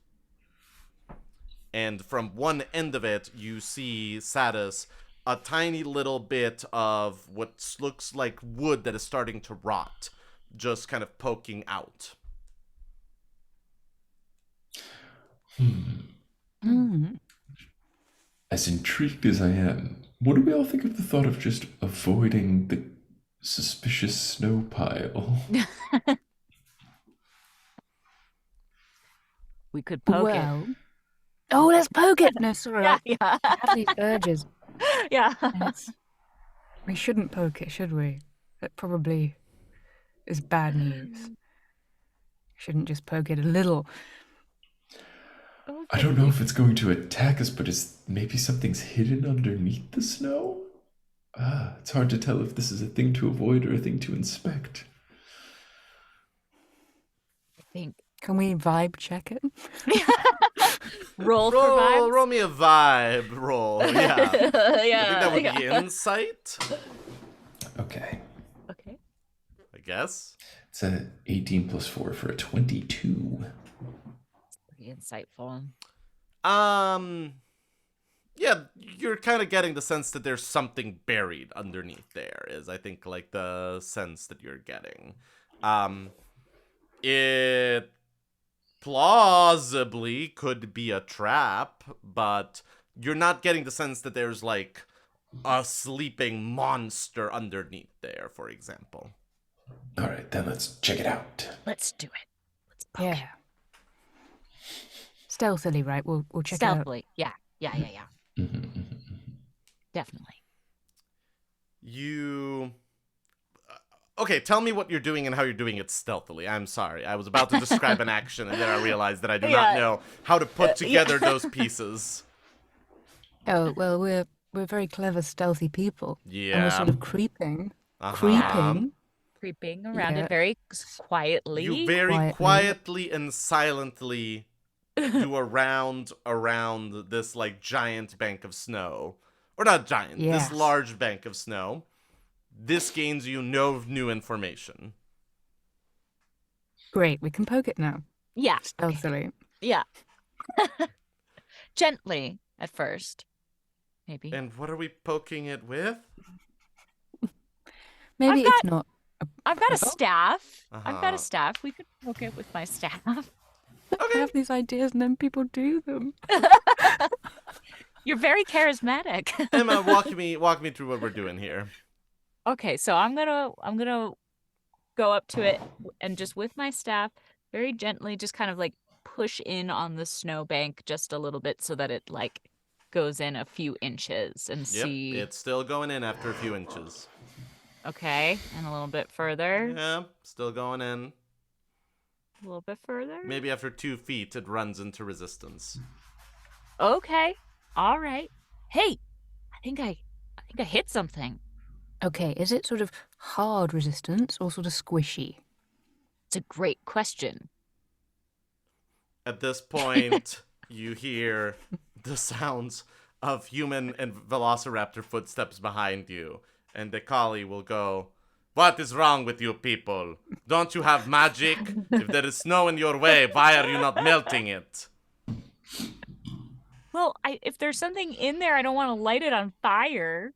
And from one end of it, you see, Satus, a tiny little bit of what looks like wood that is starting to rot, just kind of poking out. As intrigued as I am, what do we all think of the thought of just avoiding the suspicious snow pile? We could poke Well. Oh, let's poke it! No, sorry. it. I Yeah. have these urges. Yeah. And we shouldn't poke it, should we? That probably is bad news. Shouldn't just poke it a little. I don't know if it's going to attack us, but maybe something's hidden underneath the snow? It's hard to tell if this is a thing to avoid or a thing to inspect. I think. Can we vibe check it? Roll for vibes? Roll me a vibe roll. Yeah. Yeah. I think that would be insight, Okay. Okay. I guess. It's a 18 plus 4 for a 22. Pretty insightful. Yeah, you're kind of getting the sense that there's something buried underneath there, is I think the sense that you're getting. It plausibly could be a trap, but you're not getting the sense that there's a sleeping monster underneath there, for example. All right, then let's check it out. Let's do it. Let's poke it. Yeah. Stealthily, right? We'll check it out. Stealthily. Yeah. Definitely. You... Okay, tell me what you're doing and how you're doing it stealthily. I'm sorry. I was about to describe an action, and then I realized that I do not know how to put together those pieces. Oh, well, we're very clever, stealthy people. Yeah. And we're sort of creeping. Uh-huh. Creeping around Yeah. it very quietly. You very Quietly. quietly and silently do a round around this giant bank of snow. Or not giant, Yes. this large bank of snow. This gains you no new information. Great, we can poke it now. Yeah. Okay. Stealthily. Yeah. Gently at first. Maybe. And what are we poking it with? Maybe it's not. I've got a Oh. staff. I've got Uh-huh. a staff. We could poke it with my staff. I have these ideas and then people do them. You're very charismatic. Emma, walk me through what we're doing here. Okay, so I'm gonna go up to it and just with my staff, very gently, just kind of like push in on the snowbank just a little bit so that it like goes in a few inches and Yep, see. it's still going in after a few inches. Okay, and a little bit further. Yeah, still going in. A little bit further. Maybe after 2 feet, it runs into resistance. Okay. All right. Hey, I think I hit something. Okay, is it sort of hard resistance or sort of squishy? It's a great question. At this point, you hear the sounds of human and velociraptor footsteps behind you, and Ikali will go, "What is wrong with you people? Don't you have magic? If there is snow in your way, why are you not melting it?" Well, if there's something in there, I don't want to light it on fire.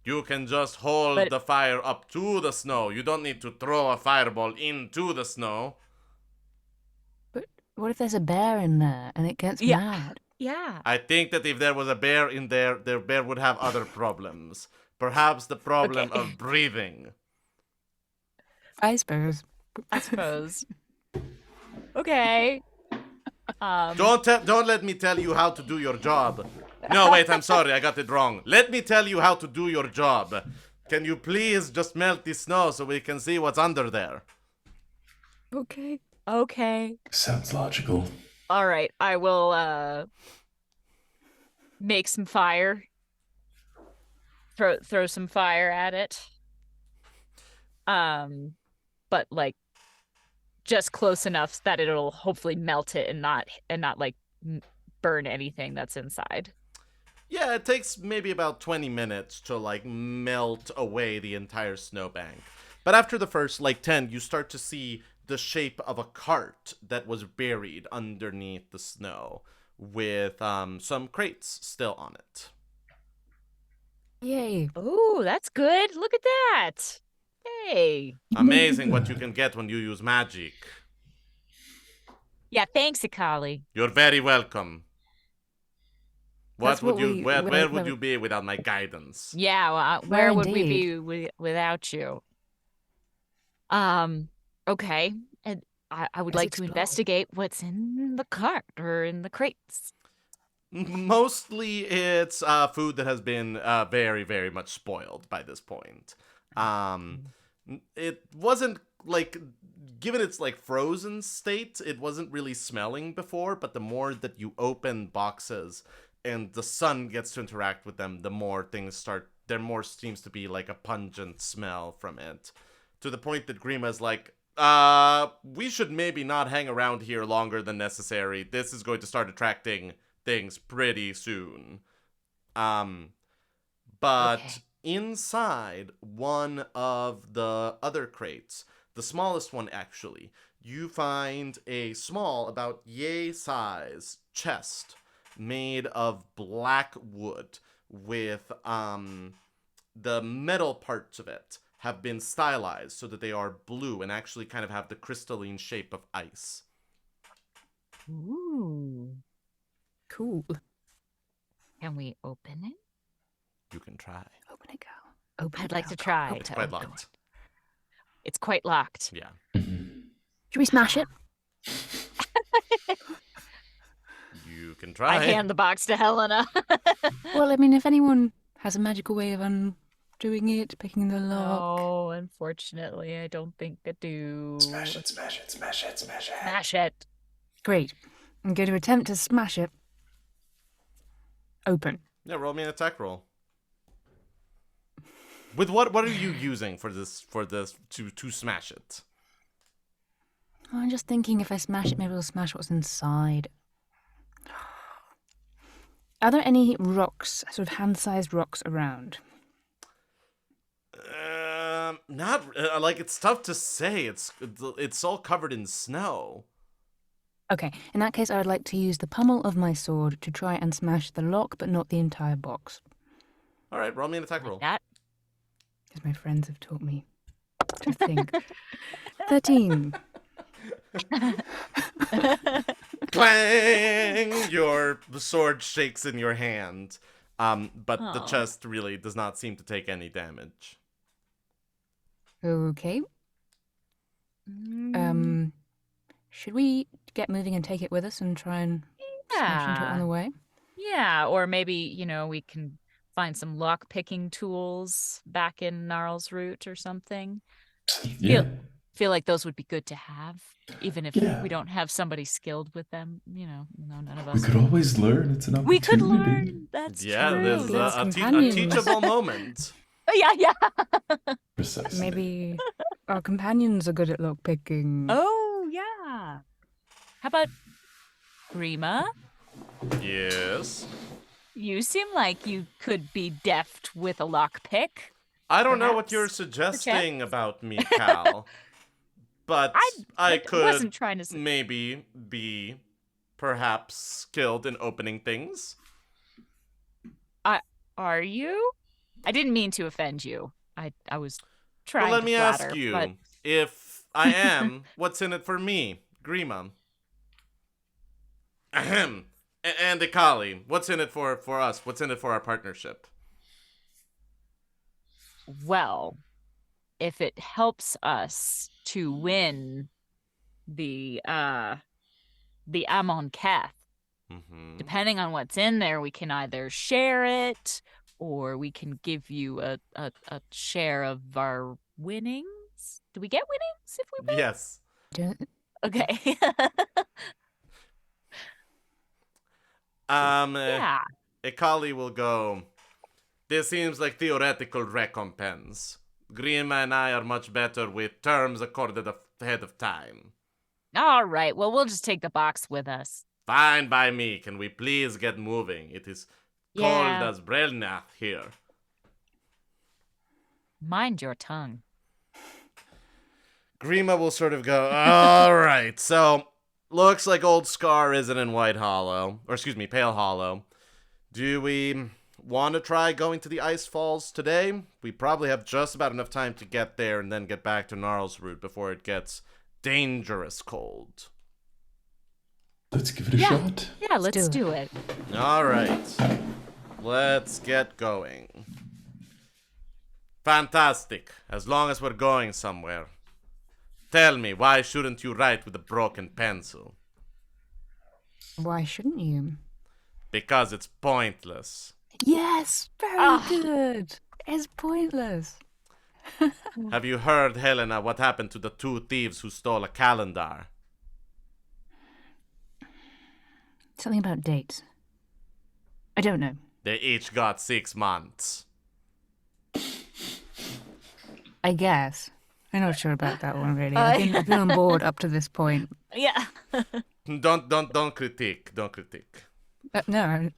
You can just hold But- the fire up to the snow. You don't need to throw a fireball into the snow. But what if there's a bear in there and it gets Yeah. mad? Yeah. I think that if there was a bear in there, the bear would have other problems. Perhaps the problem Okay. of breathing. I suppose. I suppose. Okay. Don't let me tell you how to do your job. No, wait, I'm sorry, I got it wrong. Let me tell you how to do your job. Can you please just melt the snow so we can see what's under there? Okay. Okay. Sounds logical. All right. I will make some fire. Throw some fire at it. But like just close enough that it'll hopefully melt it and not like burn anything that's inside. Yeah, it takes maybe about 20 minutes to like melt away the entire snowbank. But after the first like 10, you start to see the shape of a cart that was buried underneath the snow with some crates still on it. Yay. Oh, that's good. Look at that. Hey. Amazing what you can get when you use magic. Yeah, thanks, Ikali. You're very welcome. That's What would what you we- where well, would you be without my guidance? Yeah, well, where would we indeed. be without you? Okay. And I would Let's like to explore. investigate what's in the cart or in the crates. Mostly it's food that has been very, very much spoiled by this point. It wasn't like, given its like frozen state, it wasn't really smelling before, but the more that you open boxes and the sun gets to interact with them, the more there more seems to be like a pungent smell from it. To the point that Grimma's like, we should maybe not hang around here longer than necessary. This is going to start attracting things pretty soon. But Okay. inside one of the other crates, the smallest one actually, you find a small, about yay size chest made of black wood with the metal parts of it have been stylized so that they are blue and actually kind of have the crystalline shape of ice. Ooh. Cool. Can we open it? You can try. Open it, girl. Open I'd it, like girl. to Go, try. open It's it. quite Go. locked. It's quite locked. Yeah. Should we smash it? You can try. I hand the box to Helena. Well, I mean, if anyone has a magical way of undoing it, picking the lock. No, unfortunately, I don't think I do. Smash it, smash it, smash it, smash it. Smash it. Great. I'm going to attempt to smash it. Open. Yeah, roll me an attack roll. With what are you using for this to smash it? I'm just thinking if I smash it, maybe it'll smash what's inside. Are there any rocks, sort of hand-sized rocks around? Not like it's tough to say. It's all covered in snow. Okay, in that case, I would like to use the pommel of my sword to try and smash the lock, but not the entire box, All right, roll me an attack roll. That as my friends have taught me to think. 13. Clang! Your sword shakes in your hand, but the Aw. chest really does not seem to take any damage. Okay. Should we get moving and take it with us and try and smash into it on the way? Yeah, or maybe, we can find some lock picking tools back in Gnarl's Root or something. Yeah. Feel like those would be good to have, even if Yeah. we don't have somebody skilled with them. None of We us. could always learn. It's an We opportunity. could learn. That's Yeah, true. there's That's a companions. teachable moment. Oh, yeah. Precisely. Maybe our companions are good at lock picking. Oh, yeah. How about Grimma? Yes. You seem like you could be deft with a lockpick. I don't know what Perhaps. you're suggesting about me, Cal, but I could wasn't trying to say. maybe be perhaps skilled in opening things. Are you? I didn't mean to offend you. I was trying Well, let to me flatter, ask you, but if I am, what's in it for me, Grimma? Ahem. And Ikali, what's in it for us? What's in it for our partnership? well, if it helps us to win the Amon Keth, Mm-hmm. depending on what's in there, we can either share it or we can give you a share of our winnings. Do we get winnings if we win? Yes. Don't- Okay. Yeah. Ikali will go. This seems like recompense. Grimma and I are much better with terms accorded ahead of time. All right. Well, we'll just take the box with us. Fine by me. Can we please get moving? It is cold Yeah. as Brelnath here. Mind your tongue. Grimma will sort of go, all right, so looks like Old Scar isn't in White Hollow, or excuse me, Pale Hollow. Do we want to try going to the Ice Falls today? We probably have just about enough time to get there and then get back to Gnarl's Root before it gets dangerous cold. Let's give it a Yeah. shot. Yeah, let's do do it. All right, let's get going. Fantastic, as long as we're going somewhere. Tell me, why shouldn't you write with a broken pencil? Why shouldn't you? Because it's pointless. Yes, very Ah. good. It's pointless. Have you heard, Helena, what happened to the two thieves who stole a calendar? Something about dates. I don't know. They each got 6 months. I guess. I'm not sure about that one really. I've been on board up to this point. Yeah. Don't critique. Don't critique. No,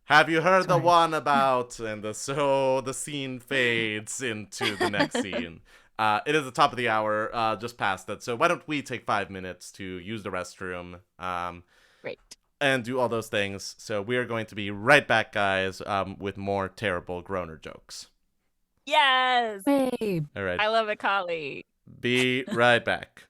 Have you heard the Sorry. one about so the scene fades into the next scene. It is the top of the hour, just past that. So why don't we take 5 minutes to use the restroom, Great. and do all those things. So we are going to be right back, guys, with more terrible groaner jokes. Yes. hey. All right, I love Ikali. be right back.